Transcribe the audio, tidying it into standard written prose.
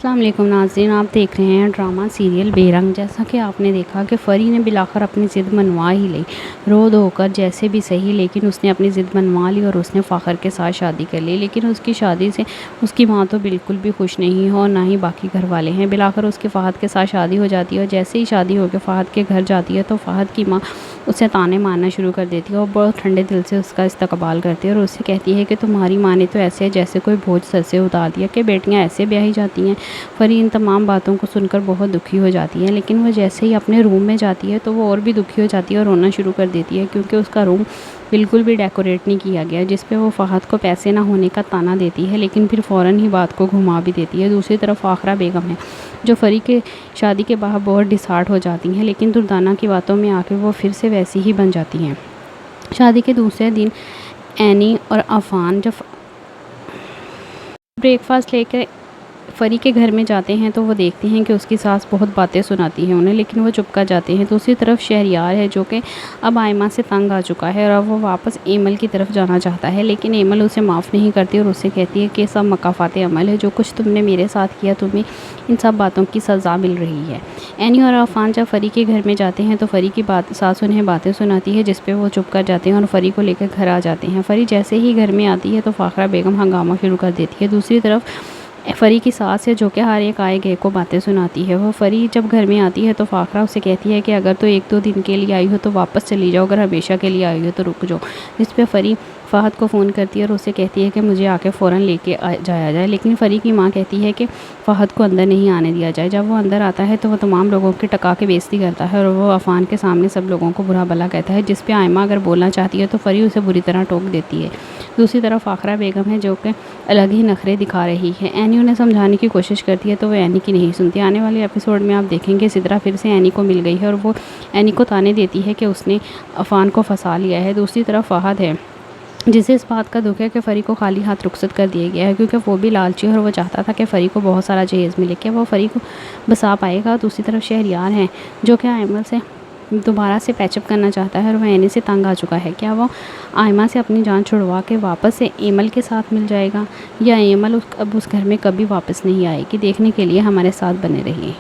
السلام علیکم ناظرین، آپ دیکھ رہے ہیں ڈرامہ سیریل بے رنگ۔ جیسا کہ آپ نے دیکھا کہ فری نے بلاخر اپنی ضد منوا ہی لی، رو دھو کر جیسے بھی صحیح، لیکن اس نے اپنی ضد منوا لی اور اس نے فخر کے ساتھ شادی کر لی۔ لیکن اس کی شادی سے اس کی ماں تو بالکل بھی خوش نہیں ہے اور نہ ہی باقی گھر والے ہیں۔ بلاخر اس کی فہد کے ساتھ شادی ہو جاتی ہے اور جیسے ہی شادی ہو کے فہد کے گھر جاتی ہے تو فہد کی ماں اسے تانے مارنا شروع کر دیتی ہے اور بہت ٹھنڈے دل سے اس کا استقبال کرتی ہے اور اسے کہتی ہے کہ تمہاری ماں نے تو ایسے جیسے کوئی بوجھ سر سے اتار دیا کہ بیٹیاں ایسے بیاہی جاتی ہیں۔ فری ان تمام باتوں کو سن کر بہت دکھی ہو جاتی ہے، لیکن وہ جیسے ہی اپنے روم میں جاتی ہے تو وہ اور بھی دکھی ہو جاتی ہے اور رونا شروع کر دیتی ہے، کیونکہ اس کا روم بالکل بھی ڈیکوریٹ نہیں کیا گیا، جس پہ وہ فہد کو پیسے نہ ہونے کا طعنہ دیتی ہے، لیکن پھر فوراً ہی بات کو گھما بھی دیتی ہے۔ دوسری طرف آخرہ بیگم ہے جو فری کے شادی کے بعد بہت ڈسہارٹ ہو جاتی ہیں، لیکن دردانہ کی باتوں میں آ کے وہ پھر سے ویسی ہی بن جاتی ہیں۔ شادی کے دوسرے دن اینی اور عفان جب بریک فاسٹ لے کر فری کے گھر میں جاتے ہیں تو وہ دیکھتے ہیں کہ اس کی ساس بہت باتیں سناتی ہے انہیں، لیکن وہ چپ کر جاتے ہیں۔ دوسری طرف شہریار ہے جو کہ اب آئمہ سے تنگ آ چکا ہے اور اب وہ واپس ایمل کی طرف جانا چاہتا ہے، لیکن ایمل اسے معاف نہیں کرتی اور اسے کہتی ہے کہ سب مکافات عمل ہے، جو کچھ تم نے میرے ساتھ کیا تمہیں ان سب باتوں کی سزا مل رہی ہے۔ اینی اور عفان جب فری کے گھر میں جاتے ہیں تو فری کی ساس انہیں باتیں سناتی ہے، جس پہ وہ چپ کر جاتے ہیں اور فری کو لے کر گھر آ جاتے ہیں۔ فری جیسے ہی گھر میں آتی ہے تو فاخرہ بیگم ہنگامہ شروع کر دیتی ہے۔ دوسری طرف فری کی ساس ہے جو کہ ہر ایک آئے گئے کو باتیں سناتی ہے۔ وہ فری جب گھر میں آتی ہے تو فاخرہ اسے کہتی ہے کہ اگر تو ایک دو دن کے لیے آئی ہو تو واپس چلی جاؤ، اگر ہمیشہ کے لیے آئی ہو تو رک جاؤ، جس پہ فری فہد کو فون کرتی ہے اور اسے کہتی ہے کہ مجھے آ کے فوراً لے کے جایا جائے، لیکن فری کی ماں کہتی ہے کہ فہد کو اندر نہیں آنے دیا جائے۔ جب وہ اندر آتا ہے تو وہ تمام لوگوں کی ٹکا کے بےعزتی کرتا ہے اور وہ عفان کے سامنے سب لوگوں کو برا بھلا کہتا ہے، جس پہ آئمہ اگر بولنا چاہتی ہے تو فری اسے بری طرح ٹوک دیتی ہے۔ دوسری طرف آخرہ بیگم ہے جو کہ الگ ہی نخرے دکھا رہی ہے۔ اینی انہیں سمجھانے کی کوشش کرتی ہے تو وہ اینی کی نہیں سنتی۔ آنے والے ایپیسوڈ میں آپ دیکھیں گے سدرا پھر سے اینی کو مل گئی ہے اور وہ اینی کو تانے دیتی ہے کہ اس نے عفان کو پھنسا لیا ہے۔ دوسری طرف فہد ہے جسے اس بات کا دکھ ہے کہ فری کو خالی ہاتھ رخصت کر دیا گیا ہے، کیونکہ وہ بھی لالچی ہے اور وہ چاہتا تھا کہ فری کو بہت سارا جہیز ملے، کہ وہ فری کو بسا پائے گا۔ دوسری طرف شہریار ہے جو کہ ایمل سے دوبارہ سے پیچ اپ کرنا چاہتا ہے اور وہ اینی سے تنگ آ چکا ہے۔ کیا وہ آئمہ سے اپنی جان چھڑوا کے واپس سے ایمل کے ساتھ مل جائے گا یا ایمل اب اس گھر میں کبھی واپس نہیں آئے گی؟ دیکھنے کے لیے ہمارے ساتھ بنے رہیے۔